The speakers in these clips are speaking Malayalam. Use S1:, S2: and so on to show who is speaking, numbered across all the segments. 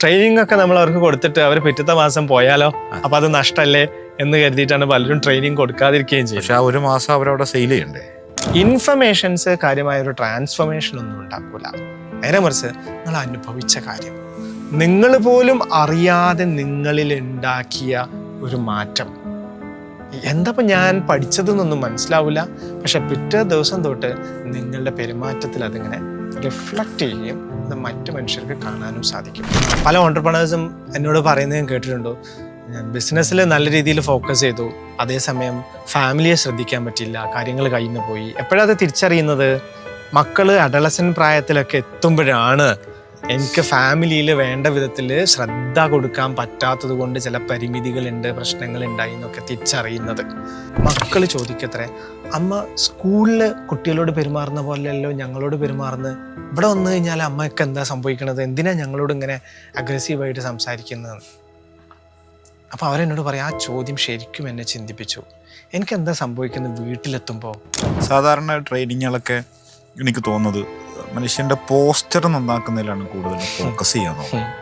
S1: ട്രെയിനിങ് ഒക്കെ നമ്മൾ അവർക്ക് കൊടുത്തിട്ട് അവർ പിറ്റത്തെ മാസം പോയാലോ, അപ്പൊ അത് നഷ്ടല്ലേ എന്ന് കരുതിയിട്ടാണ് പലരും ട്രെയിനിങ് കൊടുക്കാതിരിക്കുകയും ചെയ്യും.
S2: പക്ഷെ ആ ഒരു മാസം അവരവിടെ സെയിൽ ചെയ്യണ്ടേ?
S1: ഇൻഫർമേഷൻസ് കാര്യമായ ഒരു ട്രാൻസ്ഫോർമേഷൻ ഒന്നും ഉണ്ടാക്കൂല. നേരെ മറിച്ച് നിങ്ങൾ അനുഭവിച്ച കാര്യം, നിങ്ങൾ പോലും അറിയാതെ നിങ്ങളിൽ ഉണ്ടാക്കിയ ഒരു മാറ്റം. എന്താ ഞാൻ പഠിച്ചതെന്നൊന്നും മനസ്സിലാവില്ല, പക്ഷെ പിറ്റേ ദിവസം തൊട്ട് നിങ്ങളുടെ പെരുമാറ്റത്തിൽ അതിങ്ങനെ റിഫ്ലക്റ്റ് ചെയ്യുകയും അത് മറ്റു മനുഷ്യർക്ക് കാണാനും സാധിക്കും. പല ഓൺടർപ്രണേഴ്സും എന്നോട് പറയുന്നത് ഞാൻ കേട്ടിട്ടുണ്ടോ, ഞാൻ ബിസിനസ്സിൽ നല്ല രീതിയിൽ ഫോക്കസ് ചെയ്തു, അതേസമയം ഫാമിലിയെ ശ്രദ്ധിക്കാൻ പറ്റില്ല, കാര്യങ്ങൾ കയ്യിൽ പോയി. എപ്പോഴത് തിരിച്ചറിയുന്നത്, മക്കള് അഡലസൻ പ്രായത്തിലൊക്കെ എത്തുമ്പോഴാണ് എനിക്ക് ഫാമിലിയിൽ വേണ്ട വിധത്തിൽ ശ്രദ്ധ കൊടുക്കാൻ പറ്റാത്തത് കൊണ്ട് ചില പരിമിതികളുണ്ട്, പ്രശ്നങ്ങളുണ്ടായി എന്നൊക്കെ തിരിച്ചറിയുന്നത്. മക്കൾ ചോദിക്കത്രേ, അമ്മ സ്കൂളിൽ കുട്ടികളോട് പെരുമാറുന്ന പോലെയല്ലോ ഞങ്ങളോട് പെരുമാറുന്നത്, ഇവിടെ വന്നു കഴിഞ്ഞാൽ അമ്മയ്ക്ക് എന്താ സംഭവിക്കണത്, എന്തിനാ ഞങ്ങളോട് ഇങ്ങനെ അഗ്രസീവായിട്ട് സംസാരിക്കുന്നത്? അപ്പോൾ അവരെന്നോട് പറയാം, ആ ചോദ്യം ശരിക്കും എന്നെ ചിന്തിപ്പിച്ചു. എനിക്കെന്താ സംഭവിക്കുന്നത് വീട്ടിലെത്തുമ്പോൾ?
S2: സാധാരണ ട്രെയിനിങ്ങുകളൊക്കെ എനിക്ക് തോന്നുന്നത് മനുഷ്യന്റെ പോസ്റ്റർ നന്നാക്കുന്നതിലാണ് കൂടുതൽ ഫോക്കസ് ചെയ്യാൻ.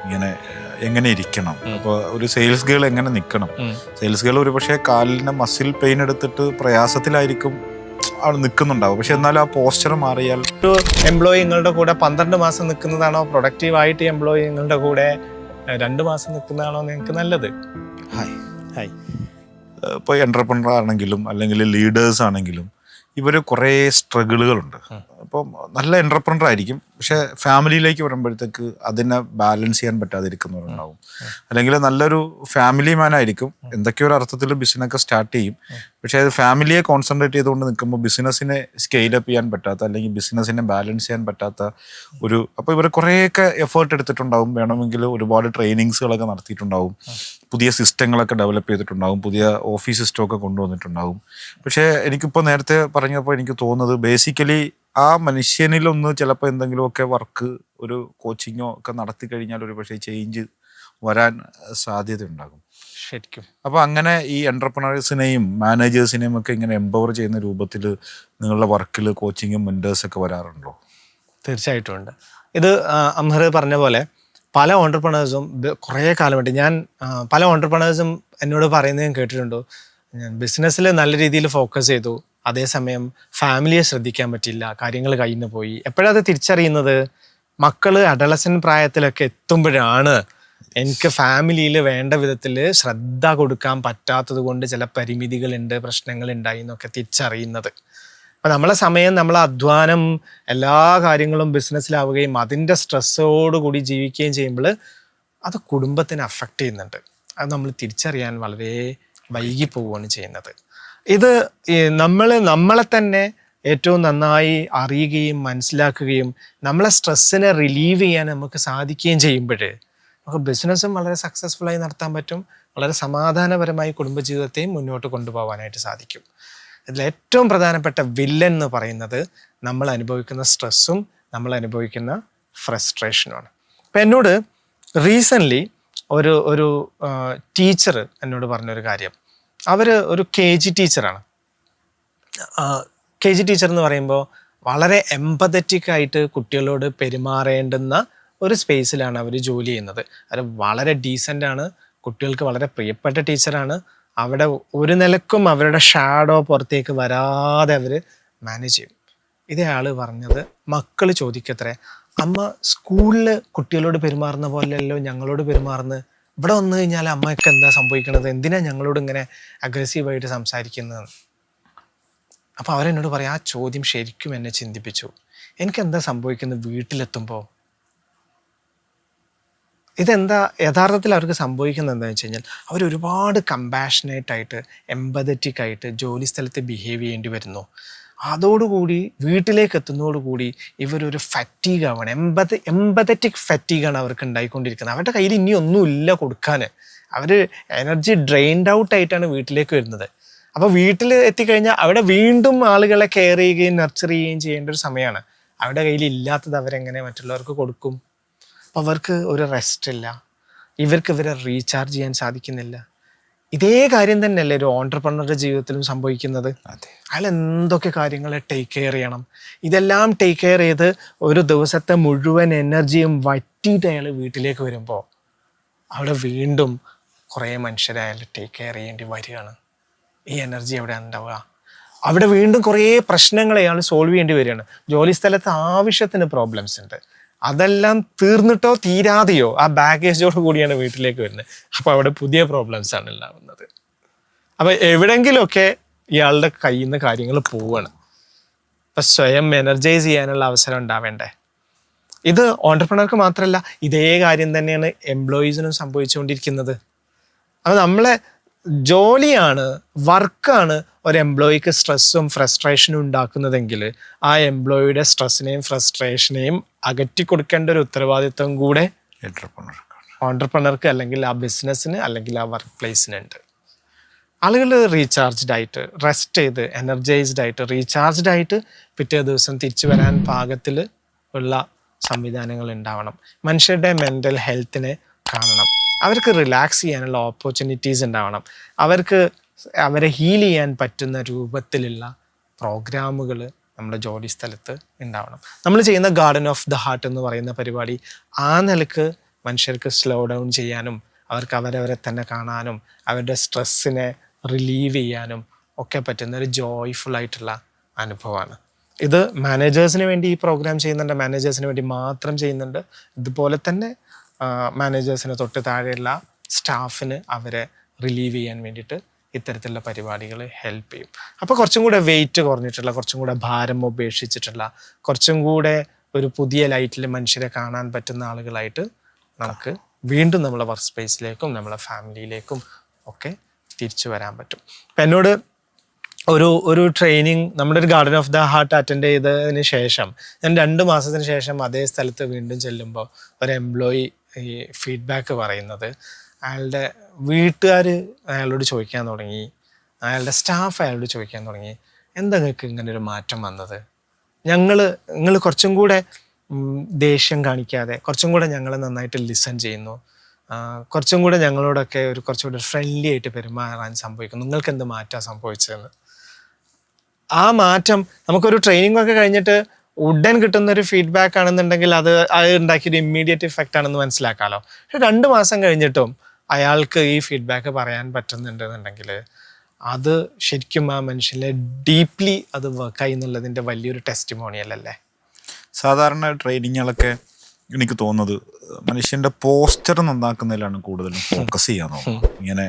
S2: ഇങ്ങനെ എങ്ങനെ ഇരിക്കണം, അപ്പോൾ ഒരു സെയിൽസ് ഗേൾ എങ്ങനെ നിൽക്കണം. സെയിൽസ് ഗേൾ ഒരു പക്ഷേ കാലിന് മസിൽ പെയിൻ എടുത്തിട്ട് പ്രയാസത്തിലായിരിക്കും ആൾ നിൽക്കുന്നുണ്ടാവും, പക്ഷെ എന്നാലും ആ പോസ്റ്റർ മാറിയാൽ.
S1: ഒരു എംപ്ലോയി നിങ്ങളുടെ കൂടെ 12 മാസം നിൽക്കുന്നതാണോ പ്രൊഡക്റ്റീവായിട്ട് എംപ്ലോയി നിങ്ങളുടെ കൂടെ 2 മാസം നിൽക്കുന്നതാണോ നിങ്ങൾക്ക് നല്ലത്?
S2: ഇപ്പോൾ എൻ്റർപ്രനർ ആണെങ്കിലും അല്ലെങ്കിൽ ലീഡേഴ്സ് ആണെങ്കിലും ഇവർ കുറേ സ്ട്രഗിളുകളുണ്ട്. അപ്പം നല്ല എൻ്റർപ്രനർ ആയിരിക്കും, പക്ഷെ ഫാമിലിയിലേക്ക് വരുമ്പോഴത്തേക്ക് അതിനെ ബാലൻസ് ചെയ്യാൻ പറ്റാതിരിക്കുന്നവരുണ്ടാവും. അല്ലെങ്കിൽ നല്ലൊരു ഫാമിലി മാൻ ആയിരിക്കും, എന്തൊക്കെയോ ഒരു അർത്ഥത്തിൽ ബിസിനസ്സൊക്കെ സ്റ്റാർട്ട് ചെയ്യും, പക്ഷേ അത് ഫാമിലിയെ കോൺസെൻട്രേറ്റ് ചെയ്തുകൊണ്ട് നിൽക്കുമ്പോൾ ബിസിനസ്സിനെ സ്കെയിലപ്പ് ചെയ്യാൻ പറ്റാത്ത, അല്ലെങ്കിൽ ബിസിനസ്സിനെ ബാലൻസ് ചെയ്യാൻ പറ്റാത്ത ഒരു. അപ്പോൾ ഇവർ കുറേയൊക്കെ എഫേർട്ട് എടുത്തിട്ടുണ്ടാവും, വേണമെങ്കിൽ ഒരുപാട് ട്രെയിനിങ്സുകളൊക്കെ നടത്തിയിട്ടുണ്ടാവും, പുതിയ സിസ്റ്റങ്ങളൊക്കെ ഡെവലപ്പ് ചെയ്തിട്ടുണ്ടാവും, പുതിയ ഓഫീസ് സിസ്റ്റമൊക്കെ കൊണ്ടുവന്നിട്ടുണ്ടാവും. പക്ഷേ എനിക്കിപ്പോൾ നേരത്തെ പറഞ്ഞപ്പോൾ എനിക്ക് തോന്നുന്നത്, ബേസിക്കലി ആ മനുഷ്യനിലൊന്ന് ചിലപ്പോൾ എന്തെങ്കിലുമൊക്കെ വർക്ക്, ഒരു കോച്ചിങ്ങോ ഒക്കെ നടത്തി കഴിഞ്ഞാൽ ഒരു പക്ഷേ ചേഞ്ച് വരാൻ സാധ്യത ഉണ്ടാകും
S1: ശരിക്കും.
S2: അപ്പോൾ അങ്ങനെ ഈ എൻ്റർപ്രണേഴ്സിനെയും മാനേജേഴ്സിനെയും ഒക്കെ ഇങ്ങനെ എംപവർ ചെയ്യുന്ന രൂപത്തിൽ നിങ്ങളുടെ വർക്കിൽ കോച്ചിങ്ങും മെൻറ്റേഴ്സൊക്കെ വരാറുണ്ടോ?
S1: തീർച്ചയായിട്ടും ഉണ്ട്. ഇത് അംഹർ പറഞ്ഞ പോലെ പല ഓൺടർപ്രണേഴ്സും കുറേ കാലമായിട്ട് പല ഓൺടർപ്രണേഴ്സും എന്നോട് പറയുന്നത് ഞാൻ കേട്ടിട്ടുണ്ടോ, ഞാൻ ബിസിനസ്സിൽ നല്ല രീതിയിൽ ഫോക്കസ് ചെയ്തു, അതേസമയം ഫാമിലിയെ ശ്രദ്ധിക്കാൻ പറ്റില്ല, കാര്യങ്ങൾ കയ്യിൽ പോയി. എപ്പോഴത് തിരിച്ചറിയുന്നത്, മക്കള് അഡലസൻ പ്രായത്തിലൊക്കെ എത്തുമ്പോഴാണ് എനിക്ക് ഫാമിലിയിൽ വേണ്ട വിധത്തിൽ ശ്രദ്ധ കൊടുക്കാൻ പറ്റാത്തത് കൊണ്ട് ചില പരിമിതികളുണ്ട്, പ്രശ്നങ്ങളുണ്ടായി എന്നൊക്കെ തിരിച്ചറിയുന്നത്. അപ്പം നമ്മളെ സമയം, നമ്മളെ അധ്വാനം, എല്ലാ കാര്യങ്ങളും ബിസിനസ്സിലാവുകയും അതിൻ്റെ സ്ട്രെസ്സോടുകൂടി ജീവിക്കുകയും ചെയ്യുമ്പോൾ അത് കുടുംബത്തിനെ അഫക്റ്റ് ചെയ്യുന്നുണ്ട്. അത് നമ്മൾ തിരിച്ചറിയാൻ വളരെ വൈകി പോവുകയാണ് ചെയ്യുന്നത്. ഇത് നമ്മളെ തന്നെ ഏറ്റവും നന്നായി അറിയുകയും മനസ്സിലാക്കുകയും നമ്മളെ സ്ട്രെസ്സിനെ റിലീവ് ചെയ്യാൻ നമുക്ക് സാധിക്കുകയും ചെയ്യുമ്പോൾ നമുക്ക് ബിസിനസ്സും വളരെ സക്സസ്ഫുള്ളായി നടത്താൻ പറ്റും, വളരെ സമാധാനപരമായി കുടുംബജീവിതത്തെയും മുന്നോട്ട് കൊണ്ടുപോകാനായിട്ട് സാധിക്കും. ഇതിൽ ഏറ്റവും പ്രധാനപ്പെട്ട വില്ലൻ എന്ന് പറയുന്നത് നമ്മൾ അനുഭവിക്കുന്ന സ്ട്രെസ്സും നമ്മൾ അനുഭവിക്കുന്ന ഫ്രസ്ട്രേഷനുമാണ്. അപ്പം എന്നോട് റീസെൻ്റ്ലി ഒരു ടീച്ചർ എന്നോട് പറഞ്ഞൊരു കാര്യം. അവർ ഒരു KG ടീച്ചറാണ്. KG ടീച്ചർ എന്ന് പറയുമ്പോൾ വളരെ എംപതറ്റിക് ആയിട്ട് കുട്ടികളോട് പെരുമാറേണ്ടുന്ന ഒരു സ്പേസിലാണ് അവർ ജോലി ചെയ്യുന്നത്. അവർ വളരെ ഡീസൻ്റ് ആണ്, കുട്ടികൾക്ക് വളരെ പ്രിയപ്പെട്ട ടീച്ചറാണ്. അവിടെ ഒരു നിലക്കും അവരുടെ ഷാഡോ പുറത്തേക്ക് വരാതെ അവർ മാനേജ് ചെയ്യും. ഇതേ ആൾ പറഞ്ഞത്, മക്കൾ ചോദിക്കത്രേ, അമ്മ സ്കൂളിൽ കുട്ടികളോട് പെരുമാറുന്ന പോലെയല്ലോ ഞങ്ങളോട് പെരുമാറുന്നത്, ഇവിടെ വന്നു കഴിഞ്ഞാൽ അമ്മയ്ക്ക് എന്താ സംഭവിക്കണത്, എന്തിനാ ഞങ്ങളോട് ഇങ്ങനെ അഗ്രസീവായിട്ട് സംസാരിക്കുന്നത്? അപ്പോൾ അവരെന്നോട് പറയാം, ആ ചോദ്യം ശരിക്കും എന്നെ ചിന്തിപ്പിച്ചു. എനിക്കെന്താ സംഭവിക്കുന്നത് വീട്ടിലെത്തുമ്പോൾ? ഇതെന്താ യഥാർത്ഥത്തിൽ അവർക്ക് സംഭവിക്കുന്നത് എന്താണെന്ന് വെച്ച് കഴിഞ്ഞാൽ, അവരൊരുപാട് കമ്പാഷനേറ്റ് ആയിട്ട്, എംപതറ്റിക് ആയിട്ട് ജോലി സ്ഥലത്ത് ബിഹേവ് ചെയ്യേണ്ടി വരുന്നു. അതോടുകൂടി വീട്ടിലേക്ക് എത്തുന്നതോടുകൂടി ഇവരൊരു ഫറ്റീഗ് ആവണം, എംപതറ്റിക് ഫറ്റീഗാണ് അവർക്ക് ഉണ്ടായിക്കൊണ്ടിരിക്കുന്നത്. അവരുടെ കയ്യിൽ ഇനി ഒന്നുമില്ല കൊടുക്കാൻ, അവർ എനർജി ഡ്രെയിൻഡ് ഔട്ട് ആയിട്ടാണ് വീട്ടിലേക്ക് വരുന്നത്. അപ്പോൾ വീട്ടിൽ എത്തിക്കഴിഞ്ഞാൽ അവിടെ വീണ്ടും ആളുകളെ കെയർ ചെയ്യുകയും നർച്ചർ ചെയ്യുകയും ചെയ്യേണ്ട ഒരു സമയമാണ്. അവരുടെ കയ്യിൽ ഇല്ലാത്തത് അവരെങ്ങനെ മറ്റുള്ളവർക്ക് കൊടുക്കും? അപ്പോൾ അവർക്ക് ഒരു റെസ്റ്റ് ഇല്ല, ഇവർക്ക് ഇവരെ റീചാർജ് ചെയ്യാൻ സാധിക്കുന്നില്ല. ഇതേ കാര്യം തന്നെയല്ലേ ഒരു ഓൺടർപ്രണറുടെ ജീവിതത്തിലും സംഭവിക്കുന്നത്. അയാൾ എന്തൊക്കെ കാര്യങ്ങൾ ടേക്ക് കെയർ ചെയ്യണം. ഇതെല്ലാം ടേക്ക് കെയർ ചെയ്ത് ഒരു ദിവസത്തെ മുഴുവൻ എനർജിയും വറ്റിയിട്ട് അയാൾ വീട്ടിലേക്ക് വരുമ്പോൾ അവിടെ വീണ്ടും കുറേ മനുഷ്യരെ അയാൾ ടേക്ക് കെയർ ചെയ്യേണ്ടി വരികയാണ്. ഈ എനർജി എവിടെ ഉണ്ടാവുക? അവിടെ വീണ്ടും കുറേ പ്രശ്നങ്ങൾ അയാൾ സോൾവ് ചെയ്യേണ്ടി വരികയാണ്. ജോലി സ്ഥലത്ത് ആവശ്യത്തിന് പ്രോബ്ലംസ് ഉണ്ട്. അതെല്ലാം തീർന്നിട്ടോ തീരാതെയോ ആ ബാഗേജോട് കൂടിയാണ് വീട്ടിലേക്ക് വരുന്നത്. അപ്പോൾ അവിടെ പുതിയ പ്രോബ്ലംസ് ആണ് ഉണ്ടാവുന്നത്. അപ്പോൾ എവിടെയെങ്കിലുമൊക്കെ ഇയാളുടെ കയ്യിൽ നിന്ന് കാര്യങ്ങൾ പോവുകയാണ്. അപ്പം സ്വയം എനർജൈസ് ചെയ്യാനുള്ള അവസരം ഉണ്ടാവേണ്ടേ? ഇത് ഓണ്ടർപ്രണർക്ക് മാത്രമല്ല, ഇതേ കാര്യം തന്നെയാണ് എംപ്ലോയീസിനും സംഭവിച്ചുകൊണ്ടിരിക്കുന്നത്. അപ്പോൾ നമ്മളെ ജോലിയാണ്, വർക്കാണ് ഒരു എംപ്ലോയിക്ക് സ്ട്രെസ്സും ഫ്രസ്ട്രേഷനും ഉണ്ടാക്കുന്നതെങ്കിൽ ആ എംപ്ലോയിയുടെ സ്ട്രെസ്സിനെയും ഫ്രസ്ട്രേഷനെയും അകറ്റി കൊടുക്കേണ്ട ഒരു ഉത്തരവാദിത്വം കൂടെ ഓണ്ടർപ്രണർക്ക് അല്ലെങ്കിൽ ആ ബിസിനസ്സിന് അല്ലെങ്കിൽ ആ വർക്ക് പ്ലേസിനുണ്ട്. ആളുകൾ റീചാർജ്ഡ് ആയിട്ട്, റെസ്റ്റ് ചെയ്ത്, എനർജൈസ്ഡ് ആയിട്ട്, റീചാർജ്ഡ് ആയിട്ട് പിറ്റേ ദിവസം തിരിച്ചു വരാൻ പാകത്തിൽ ഉള്ള സംവിധാനങ്ങൾ ഉണ്ടാവണം. മനുഷ്യരുടെ മെൻ്റൽ ഹെൽത്തിനെ കാണണം. അവർക്ക് റിലാക്സ് ചെയ്യാനുള്ള ഓപ്പർച്യൂണിറ്റീസ് ഉണ്ടാവണം. അവർക്ക് അവരെ ഹീൽ ചെയ്യാൻ പറ്റുന്ന രൂപത്തിലുള്ള പ്രോഗ്രാമുകൾ നമ്മുടെ ജോലി സ്ഥലത്ത് ഉണ്ടാവണം. നമ്മൾ ചെയ്യുന്ന ഗാർഡൻ ഓഫ് ദ ഹാർട്ട് എന്ന് പറയുന്ന പരിപാടി ആ നിലക്ക് മനുഷ്യർക്ക് സ്ലോ ഡൗൺ ചെയ്യാനും അവർക്ക് അവരവരെ തന്നെ കാണാനും അവരുടെ സ്ട്രെസ്സിനെ റിലീവ് ചെയ്യാനും ഒക്കെ പറ്റുന്ന ഒരു ജോയ്ഫുൾ ആയിട്ടുള്ള അനുഭവമാണ്. ഇത് മാനേജേഴ്സിന് വേണ്ടി ഈ പ്രോഗ്രാം ചെയ്യുന്നുണ്ട്, മാനേജേഴ്സിന് വേണ്ടി മാത്രം ചെയ്യുന്നുണ്ട്. ഇതുപോലെ തന്നെ മാനേജേഴ്സിന് തൊട്ട് താഴെയുള്ള സ്റ്റാഫിന് അവരെ റിലീവ് ചെയ്യാൻ വേണ്ടിയിട്ട് ഇത്തരത്തിലുള്ള പരിപാടികൾ ഹെൽപ്പ് ചെയ്യും. അപ്പോൾ കുറച്ചും കൂടെ വെയിറ്റ് കുറഞ്ഞിട്ടുള്ള, കുറച്ചും കൂടെ ഭാരം ഉപേക്ഷിച്ചിട്ടുള്ള, കുറച്ചും കൂടെ ഒരു പുതിയ ലൈറ്റിൽ മനുഷ്യരെ കാണാൻ പറ്റുന്ന ആളുകളായിട്ട് നമുക്ക് വീണ്ടും നമ്മളെ വർക്ക് സ്പേസിലേക്കും നമ്മളെ ഫാമിലിയിലേക്കും ഒക്കെ തിരിച്ചു വരാൻ പറ്റും. അപ്പം എന്നോട് ഒരു ട്രെയിനിങ്, നമ്മുടെ ഒരു garden of the heart attend ചെയ്തതിന് ശേഷം ഞാൻ 2 മാസത്തിന് ശേഷം അതേ സ്ഥലത്ത് വീണ്ടും ചെല്ലുമ്പോൾ ഒരു എംപ്ലോയി ഈ ഫീഡ്ബാക്ക് പറയുന്നത്, അയാളുടെ വീട്ടുകാർ അയാളോട് ചോദിക്കാൻ തുടങ്ങി, അയാളുടെ സ്റ്റാഫ് അയാളോട് ചോദിക്കാൻ തുടങ്ങി, എന്താ നിങ്ങൾക്ക് ഇങ്ങനെ ഒരു മാറ്റം വന്നത്? നിങ്ങൾ കുറച്ചും കൂടെ ദേഷ്യം കാണിക്കാതെ കുറച്ചും കൂടെ ഞങ്ങളെ നന്നായിട്ട് ലിസൺ ചെയ്യുന്നു, കുറച്ചും കൂടെ ഞങ്ങളോടൊക്കെ കുറച്ചുകൂടെ ഫ്രണ്ട്ലി ആയിട്ട് പെരുമാറാൻ സംഭവിക്കുന്നു, നിങ്ങൾക്ക് എന്ത് മാറ്റമാണ് സംഭവിച്ചതെന്ന്. ആ മാറ്റം നമുക്കൊരു ട്രെയിനിങ് ഒക്കെ കഴിഞ്ഞിട്ട് ഉടൻ കിട്ടുന്ന ഒരു ഫീഡ്ബാക്ക് ആണെന്നുണ്ടെങ്കിൽ അത് ഉണ്ടാക്കിയൊരു ഇമ്മീഡിയറ്റ് ഇഫക്റ്റ് ആണെന്ന് മനസ്സിലാക്കാമല്ലോ. പക്ഷെ 2 മാസം കഴിഞ്ഞിട്ടും അയാൾക്ക് ഈ ഫീഡ്ബാക്ക് പറയാൻ പറ്റുന്നുണ്ടെന്നുണ്ടെങ്കിൽ അത് ശരിക്കും ആ മനുഷ്യനെ ഡീപ്ലി അത് വർക്കായി എന്നുള്ളതിൻ്റെ വലിയൊരു ടെസ്റ്റിമോണിയൽ അല്ലേ.
S2: സാധാരണ ട്രെയിനിങ്ങുകളൊക്കെ എനിക്ക് തോന്നുന്നത് മനുഷ്യന്റെ പോസ്ചർ നന്നാക്കുന്നതിലാണ് കൂടുതലും ഫോക്കസ് ചെയ്യാൻ നോക്കുന്നത്. ഇങ്ങനെ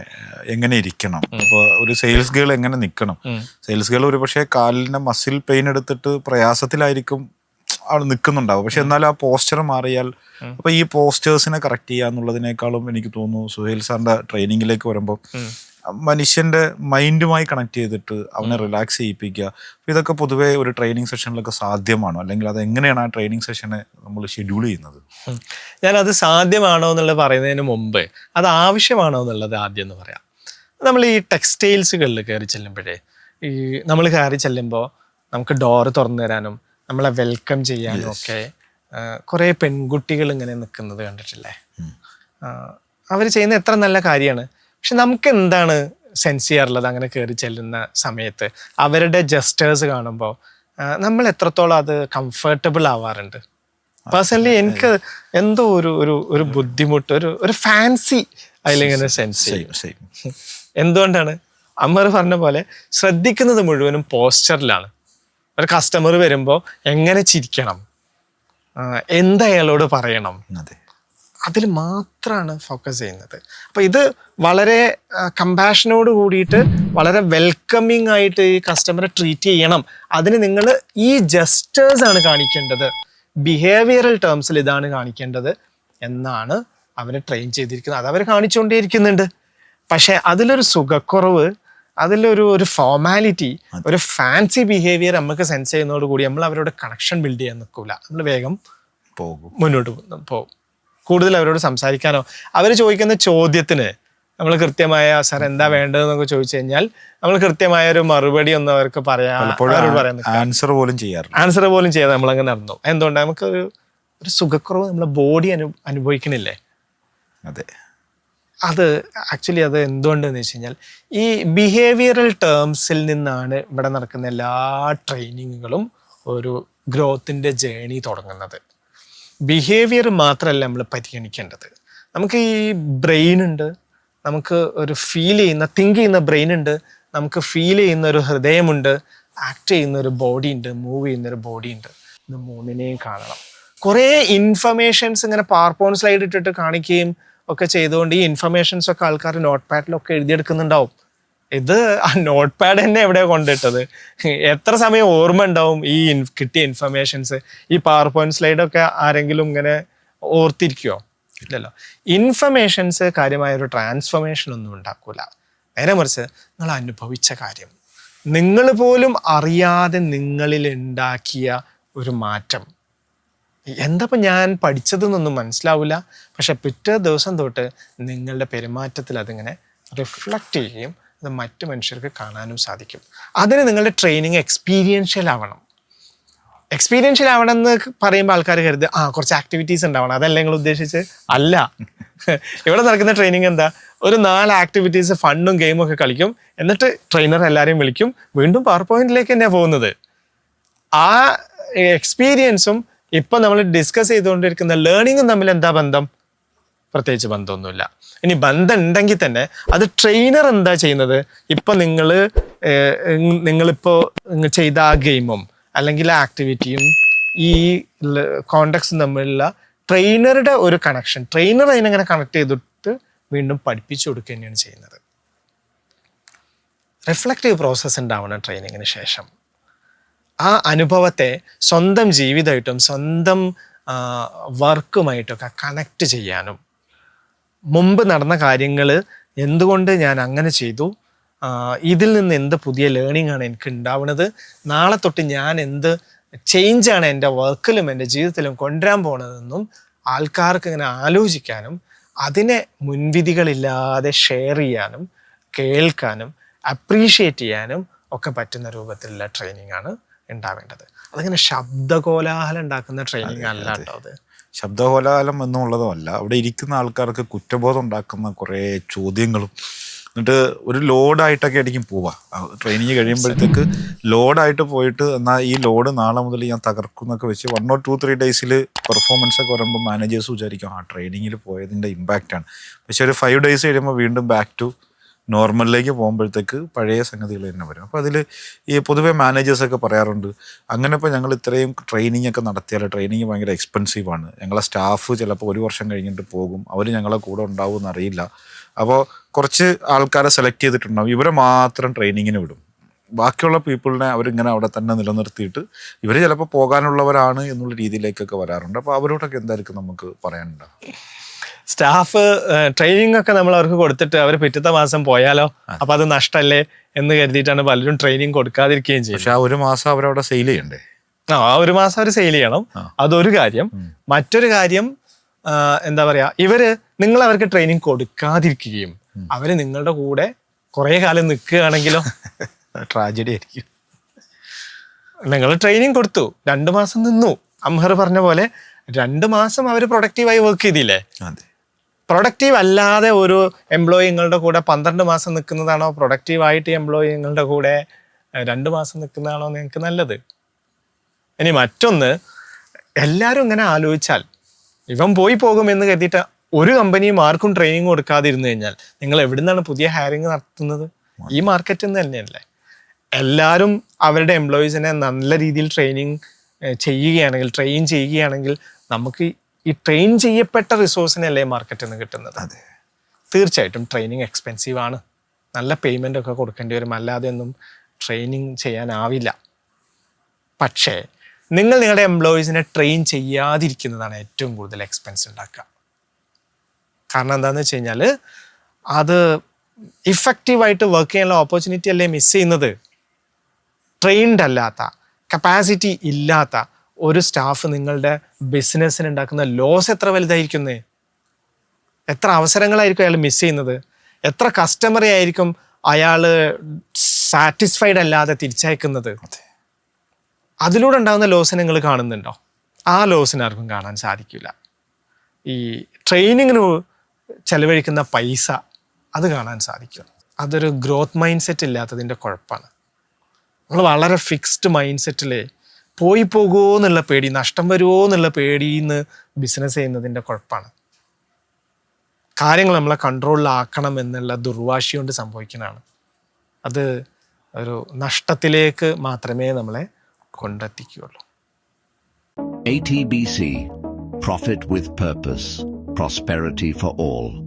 S2: എങ്ങനെ ഇരിക്കണം, ഇപ്പോൾ ഒരു സെയിൽസ് ഗേൾ എങ്ങനെ നിൽക്കണം. സെയിൽസ് ഗേൾ ഒരു പക്ഷേ കാലിൻ്റെ മസിൽ പെയിൻ എടുത്തിട്ട് പ്രയാസത്തിലായിരിക്കും ആൾ നിൽക്കുന്നുണ്ടാവും. പക്ഷെ എന്നാലും ആ പോസ്ചർ മാറിയാൽ, അപ്പോൾ ഈ പോസ്റ്റേഴ്സിനെ കറക്റ്റ് ചെയ്യുക എന്നുള്ളതിനേക്കാളും എനിക്ക് തോന്നുന്നു സുഹേൽ സാറിൻ്റെ ട്രെയിനിങ്ങിലേക്ക് വരുമ്പോൾ മനുഷ്യൻ്റെ മൈൻഡുമായി കണക്ട് ചെയ്തിട്ട് അവനെ റിലാക്സ് ചെയ്യിപ്പിക്കുക. ഇതൊക്കെ പൊതുവേ ഒരു ട്രെയിനിങ് സെഷനിലൊക്കെ സാധ്യമാണോ, അല്ലെങ്കിൽ അത് എങ്ങനെയാണ് ആ ട്രെയിനിങ് സെഷനെ നമ്മൾ ഷെഡ്യൂൾ ചെയ്യുന്നത്?
S1: ഞാനത് സാധ്യമാണോ എന്നുള്ളത് പറയുന്നതിന് മുമ്പ് അത് ആവശ്യമാണോ എന്നുള്ളത് ആദ്യം എന്ന് പറയാം. നമ്മൾ ഈ ടെക്സ്റ്റൈൽസുകളിൽ കയറി ചെല്ലുമ്പോഴേ, നമ്മൾ കയറി ചെല്ലുമ്പോൾ നമുക്ക് ഡോറ് തുറന്നു തരാനും നമ്മളെ വെൽക്കം ചെയ്യാനും ഒക്കെ കുറേ പെൺകുട്ടികൾ ഇങ്ങനെ നിൽക്കുന്നത് കണ്ടിട്ടില്ലേ? അവർ ചെയ്യുന്ന എത്ര നല്ല കാര്യമാണ്. പക്ഷെ നമുക്ക് എന്താണ് സെൻസ് ചെയ്യാറുള്ളത് അങ്ങനെ കയറി ചെല്ലുന്ന സമയത്ത്? അവരുടെ ജസ്റ്റേഴ്സ് കാണുമ്പോൾ നമ്മൾ എത്രത്തോളം അത് കംഫർട്ടബിൾ ആവാറുണ്ട്? പേഴ്സണലി എനിക്ക് എന്തോ ഒരു ബുദ്ധിമുട്ട്, ഒരു ഫാൻസി അതിലിങ്ങനെ സെൻസ് ചെയ്യും. എന്തുകൊണ്ടാണ്? അമർ പറഞ്ഞ പോലെ ശ്രദ്ധിക്കുന്നത് മുഴുവനും പോസ്ചറിലാണ്. ഒരു കസ്റ്റമർ വരുമ്പോൾ എങ്ങനെ ചിരിക്കണം, എന്തയാളോട് പറയണം, അതിൽ മാത്രമാണ് ഫോക്കസ് ചെയ്യുന്നത്. അപ്പോൾ ഇത് വളരെ കമ്പാഷനോട് കൂടിയിട്ട് വളരെ വെൽക്കമിങ് ആയിട്ട് ഈ കസ്റ്റമറെ ട്രീറ്റ് ചെയ്യണം. അതിന് നിങ്ങൾ ഈ ജസ്റ്റേഴ്സാണ് കാണിക്കേണ്ടത്, ബിഹേവിയറൽ ടേംസിൽ ഇതാണ് കാണിക്കേണ്ടത് എന്നാണ് അവരെ ട്രെയിൻ ചെയ്തിരിക്കുന്നത്. അത് അവർ കാണിച്ചുകൊണ്ടേയിരിക്കുന്നുണ്ട്. പക്ഷേ അതിലൊരു സുഖക്കുറവ്, അതിലൊരു ഫോർമാലിറ്റി, ഒരു ഫാൻസി ബിഹേവിയർ നമുക്ക് സെൻസ് ചെയ്യുന്നതോട് കൂടി നമ്മൾ അവരോട് കണക്ഷൻ ബിൽഡ് ചെയ്യാൻ നിൽക്കില്ല. നമ്മൾ വേഗം മുന്നോട്ട് പോകും. കൂടുതൽ അവരോട് സംസാരിക്കാനോ അവർ ചോദിക്കുന്ന ചോദ്യത്തിന് നമ്മൾ കൃത്യമായ സാർ എന്താ വേണ്ടതെന്നൊക്കെ ചോദിച്ചു കഴിഞ്ഞാൽ നമ്മൾ കൃത്യമായ ഒരു മറുപടി ഒന്നും അവർക്ക് ആൻസർ പോലും ചെയ്യാതെ നമ്മളങ്ങനെ നടന്നു. എന്തുകൊണ്ടാണ്? നമുക്ക് ഒരു സുഖക്കുറവ് നമ്മളെ ബോഡി അനുഭവിക്കണില്ലേ?
S2: അതെ.
S1: അത് ആക്ച്വലി അത് എന്തുകൊണ്ടെന്ന് വെച്ച് കഴിഞ്ഞാൽ ഈ ബിഹേവിയറൽ ടേംസിൽ നിന്നാണ് ഇവിടെ നടക്കുന്ന എല്ലാ ട്രെയിനിങ്ങുകളും ഒരു ഗ്രോത്തിൻ്റെ ജേണി തുടങ്ങുന്നത്. ബിഹേവിയർ മാത്രമല്ല നമ്മൾ പരിഗണിക്കേണ്ടത്, നമുക്ക് ഈ ബ്രെയിൻ ഉണ്ട്, നമുക്ക് ഒരു തിങ്ക് ചെയ്യുന്ന ബ്രെയിൻ ഉണ്ട്, നമുക്ക് ഫീൽ ചെയ്യുന്ന ഒരു ഹൃദയമുണ്ട്, ആക്ട് ചെയ്യുന്ന ഒരു ബോഡി ഉണ്ട്, മൂവ് ചെയ്യുന്ന ഒരു ബോഡി ഉണ്ട്. ഇത് മൂന്നിനെയും കാണണം. കുറേ ഇൻഫർമേഷൻസ് ഇങ്ങനെ പവർപോയിന്റ് സ്ലൈഡ് ഇട്ടിട്ട് കാണിക്കുകയും ഒക്കെ ചെയ്തുകൊണ്ട് ഈ ഇൻഫർമേഷൻസ് ഒക്കെ ആൾക്കാർ നോട്ട് പാഡിലൊക്കെ എഴുതിയെടുക്കുന്നുണ്ടാവും. ഇത് ആ നോട്ട് പാഡ് തന്നെ എവിടെയാണ് കൊണ്ടിട്ടത്? എത്ര സമയം ഓർമ്മ ഉണ്ടാവും ഈ കിട്ടിയ ഇൻഫർമേഷൻസ്? ഈ പവർ പോയിന്റ് സ്ലൈഡൊക്കെ ആരെങ്കിലും ഇങ്ങനെ ഓർത്തിരിക്കുമോ? ഇല്ലല്ലോ. ഇൻഫർമേഷൻസ് കാര്യമായൊരു ട്രാൻസ്ഫർമേഷൻ ഒന്നും ഉണ്ടാക്കൂല. നേരെ മറിച്ച് നിങ്ങൾ അനുഭവിച്ച കാര്യം, നിങ്ങൾ പോലും അറിയാതെ നിങ്ങളിൽ ഉണ്ടാക്കിയ ഒരു മാറ്റം. എന്തപ്പം ഞാൻ പഠിച്ചതെന്നൊന്നും മനസ്സിലാവില്ല, പക്ഷെ പിറ്റേ ദിവസം തൊട്ട് നിങ്ങളുടെ പെരുമാറ്റത്തിൽ അതിങ്ങനെ റിഫ്ലക്റ്റ് ചെയ്യുകയും അത് മറ്റു മനുഷ്യർക്ക് കാണാനും സാധിക്കും. അതിന് നിങ്ങളുടെ ട്രെയിനിങ് എക്സ്പീരിയൻഷ്യൽ ആവണം. എക്സ്പീരിയൻഷ്യൽ ആവണം എന്ന് പറയുമ്പോൾ ആൾക്കാർ കരുത് കുറച്ച് ആക്ടിവിറ്റീസ് ഉണ്ടാവണം, അതല്ല നിങ്ങൾ ഉദ്ദേശിച്ച്? അല്ല. ഇവിടെ നടക്കുന്ന ട്രെയിനിങ് എന്താ? ഒരു 4 ആക്ടിവിറ്റീസ്, ഫണ്ണും ഗെയിമും ഒക്കെ കളിക്കും, എന്നിട്ട് ട്രെയിനർ എല്ലാവരെയും വിളിക്കും, വീണ്ടും പവർ പോയിന്റിലേക്ക് തന്നെയാണ് പോകുന്നത്. ആ എക്സ്പീരിയൻസും ഇപ്പം നമ്മൾ ഡിസ്കസ് ചെയ്തുകൊണ്ടിരിക്കുന്ന ലേണിങ്ങും തമ്മിൽ എന്താ ബന്ധം? പ്രത്യേകിച്ച് ബന്ധമൊന്നുമില്ല. ഇനി ബന്ധം ഉണ്ടെങ്കിൽ തന്നെ അത് ട്രെയിനർ എന്താ ചെയ്യുന്നത്? ഇപ്പം നിങ്ങളിപ്പോൾ ചെയ്ത ആ ഗെയിമും അല്ലെങ്കിൽ ആ ആക്ടിവിറ്റിയും ഈ കോണ്ടാക്ട്സും തമ്മിലുള്ള ട്രെയിനറുടെ ഒരു കണക്ഷൻ, ട്രെയിനർ അതിനെങ്ങനെ കണക്ട് ചെയ്തിട്ട് വീണ്ടും പഠിപ്പിച്ചു കൊടുക്കുക തന്നെയാണ് ചെയ്യുന്നത്. റിഫ്ലക്റ്റീവ് പ്രോസസ്സ് ഉണ്ടാവണം ട്രെയിനിങ്ങിന് ശേഷം. ആ അനുഭവത്തെ സ്വന്തം ജീവിതമായിട്ടും സ്വന്തം വർക്കുമായിട്ടൊക്കെ കണക്ട് ചെയ്യാനും, മുമ്പ് നടന്ന കാര്യങ്ങൾ എന്തുകൊണ്ട് ഞാൻ അങ്ങനെ ചെയ്തു, ഇതിൽ നിന്ന് എന്ത് പുതിയ ലേണിംഗ് ആണ് എനിക്ക് ഉണ്ടാവുന്നത്, നാളെ തൊട്ട് ഞാൻ എന്ത് ചേഞ്ചാണ് എൻ്റെ വർക്കിലും എൻ്റെ ജീവിതത്തിലും കൊണ്ടുവരാൻ പോണതെന്നും ആൾക്കാർക്ക് ഇങ്ങനെ ആലോചിക്കാനും അതിനെ മുൻവിധികളില്ലാതെ ഷെയർ ചെയ്യാനും കേൾക്കാനും അപ്രീഷിയേറ്റ് ചെയ്യാനും ഒക്കെ പറ്റുന്ന രൂപത്തിലുള്ള ട്രെയിനിങ് ആണ് ഉണ്ടാവേണ്ടത്. അതിങ്ങനെ ശബ്ദകോലാഹലം ഉണ്ടാക്കുന്ന ട്രെയിനിങ് അല്ല കേട്ടോ. അത്
S2: ശബ്ദകോലാഹലം എന്നുള്ളതും അല്ല, അവിടെ ഇരിക്കുന്ന ആൾക്കാർക്ക് കുറ്റബോധം ഉണ്ടാക്കുന്ന കുറേ ചോദ്യങ്ങളും, എന്നിട്ട് ഒരു ലോഡായിട്ടൊക്കെ ആയിരിക്കും പോവാ. ട്രെയിനിങ് കഴിയുമ്പോഴത്തേക്ക് ലോഡായിട്ട് പോയിട്ട് എന്നാൽ ഈ ലോഡ് നാളെ മുതൽ ഞാൻ തകർക്കും എന്നൊക്കെ വെച്ച് 1 or 2, 3 ഡേയ്സിൽ പെർഫോമൻസ് ഒക്കെ വരുമ്പോൾ മാനേജേഴ്സ് വിചാരിക്കും ട്രെയിനിങ്ങിൽ പോയതിൻ്റെ ഇമ്പാക്റ്റാണ്. പക്ഷെ ഒരു 5 ഡേയ്സ് കഴിയുമ്പോൾ വീണ്ടും ബാക്ക് ടു നോർമലിലേക്ക് പോകുമ്പോഴത്തേക്ക് പഴയ സംഗതികൾ തന്നെ വരും. അപ്പോൾ അതിൽ ഈ പൊതുവെ മാനേജേഴ്സൊക്കെ പറയാറുണ്ട്, അങ്ങനെ ഇപ്പോൾ ഞങ്ങൾ ഇത്രയും ട്രെയിനിങ് ഒക്കെ നടത്തിയാൽ ട്രെയിനിങ് ഭയങ്കര എക്സ്പെൻസീവാണ്, ഞങ്ങളെ സ്റ്റാഫ് ചിലപ്പോൾ 1 വർഷം കഴിഞ്ഞിട്ട് പോകും, അവർ ഞങ്ങളെ കൂടെ ഉണ്ടാവും എന്നറിയില്ല. അപ്പോൾ കുറച്ച് ആൾക്കാരെ സെലക്ട് ചെയ്തിട്ടുണ്ടാവും, ഇവരെ മാത്രം ട്രെയിനിങ്ങിന് വിടും, ബാക്കിയുള്ള പീപ്പിളിനെ അവരിങ്ങനെ അവിടെ തന്നെ നിലനിർത്തിയിട്ട് ഇവർ ചിലപ്പോൾ പോകാനുള്ളവരാണ് എന്നുള്ള രീതിയിലേക്കൊക്കെ വരാറുണ്ട്. അപ്പോൾ അവരോടൊക്കെ എന്തായിരിക്കും നമുക്ക് പറയാനുണ്ടാവും?
S1: സ്റ്റാഫ് ട്രെയിനിങ് ഒക്കെ നമ്മൾ അവർക്ക് കൊടുത്തിട്ട് അവർ പിറ്റത്തെ മാസം പോയാലോ, അപ്പൊ അത് നഷ്ടല്ലേ എന്ന് കരുതിയിട്ടാണ് പലരും ട്രെയിനിങ് കൊടുക്കാതിരിക്കുകയും ചെയ്യും.
S2: പക്ഷെ ആ 1 മാസം അവരവിടെ സെയിൽ ചെയ്യണ്ടേ?
S1: ആ 1 മാസം അവർ സെയിൽ ചെയ്യണം, അതൊരു കാര്യം. മറ്റൊരു കാര്യം എന്താ പറയാ, നിങ്ങൾ അവർക്ക് ട്രെയിനിങ് കൊടുക്കാതിരിക്കുകയും അവര് നിങ്ങളുടെ കൂടെ കുറെ കാലം നിൽക്കുകയാണെങ്കിലോ
S2: ട്രാജഡി ആയിരിക്കും.
S1: നിങ്ങൾ ട്രെയിനിങ് കൊടുത്തു, 2 മാസം നിന്നു, അംഹർ പറഞ്ഞ പോലെ 2 മാസം അവർ പ്രൊഡക്റ്റീവായി വർക്ക് ചെയ്തില്ലേ? പ്രൊഡക്റ്റീവ് അല്ലാതെ ഒരു എംപ്ലോയി നിങ്ങളുടെ കൂടെ 12 മാസം നിൽക്കുന്നതാണോ പ്രൊഡക്റ്റീവായിട്ട് എംപ്ലോയി നിങ്ങളുടെ കൂടെ 2 മാസം നിൽക്കുന്നതാണോ നിങ്ങൾക്ക് നല്ലത്? ഇനി മറ്റൊന്ന്, എല്ലാവരും ഇങ്ങനെ ആലോചിച്ചാൽ ഇവൻ പോയി പോകുമെന്ന് കരുതിയിട്ട് ഒരു കമ്പനിയും ആർക്കും ട്രെയിനിങ് കൊടുക്കാതിരുന്നു കഴിഞ്ഞാൽ നിങ്ങൾ എവിടെ നിന്നാണ് പുതിയ ഹയറിങ് നടത്തുന്നത്? ഈ മാർക്കറ്റിൽ നിന്ന് തന്നെയല്ലേ. എല്ലാവരും അവരുടെ എംപ്ലോയീസിനെ നല്ല രീതിയിൽ ട്രെയിൻ ചെയ്യുകയാണെങ്കിൽ നമുക്ക് ഈ ട്രെയിൻ ചെയ്യപ്പെട്ട റിസോഴ്സിനല്ലേ മാർക്കറ്റിൽ നിന്ന് കിട്ടുന്നത്. തീർച്ചയായിട്ടും ട്രെയിനിങ് എക്സ്പെൻസീവ് ആണ്, നല്ല പേയ്മെൻ്റ് ഒക്കെ കൊടുക്കേണ്ടി വരും, അല്ലാതെ ഒന്നും ട്രെയിനിങ് ചെയ്യാനാവില്ല. പക്ഷേ നിങ്ങളുടെ എംപ്ലോയീസിനെ ട്രെയിൻ ചെയ്യാതിരിക്കുന്നതാണ് ഏറ്റവും കൂടുതൽ എക്സ്പെൻസ് ഉണ്ടാക്കുക. കാരണം എന്താണെന്ന് വെച്ച് കഴിഞ്ഞാൽ അത് ഇഫക്റ്റീവായിട്ട് വർക്ക് ചെയ്യാനുള്ള ഓപ്പർച്യൂണിറ്റി അല്ലേ മിസ് ചെയ്യുന്നത്. ട്രെയിൻഡ് അല്ലാത്ത, കപ്പാസിറ്റി ഇല്ലാത്ത ഒരു സ്റ്റാഫ് നിങ്ങളുടെ ബിസിനസ്സിന് ഉണ്ടാക്കുന്ന ലോസ് എത്ര വലുതായിരിക്കുന്നേ. എത്ര അവസരങ്ങളായിരിക്കും അയാൾ മിസ് ചെയ്യുന്നത്, എത്ര കസ്റ്റമറെ ആയിരിക്കും അയാൾ സാറ്റിസ്ഫൈഡ് അല്ലാതെ തിരിച്ചയക്കുന്നത്. അതിലൂടെ ഉണ്ടാകുന്ന ലോസിനെ നിങ്ങൾ കാണുന്നുണ്ടോ? ആ ലോസിന് ആർക്കും കാണാൻ സാധിക്കില്ല. ഈ ട്രെയിനിങ്ങിന് ചെലവഴിക്കുന്ന പൈസ അത് കാണാൻ സാധിക്കും. അതൊരു ഗ്രോത്ത് മൈൻഡ് സെറ്റ് ഇല്ലാത്തതിൻ്റെ കുഴപ്പമാണ്. നമ്മൾ വളരെ ഫിക്സ്ഡ് മൈൻഡ് സെറ്റിൽ പോയി പോകുമോ എന്നുള്ള പേടി, നഷ്ടം വരുമോ എന്നുള്ള പേടിയിൽ നിന്ന് ബിസിനസ് ചെയ്യുന്നതിൻ്റെ കുഴപ്പമാണ്. കാര്യങ്ങൾ നമ്മളെ കൺട്രോളിലാക്കണം എന്നുള്ള ദുർവാശി കൊണ്ട് സംഭവിക്കുന്നതാണ്. അത് ഒരു നഷ്ടത്തിലേക്ക് മാത്രമേ നമ്മളെ കൊണ്ടെത്തിക്കുകയുള്ളൂ.
S3: ATBC, Profit with Purpose, Prosperity for All.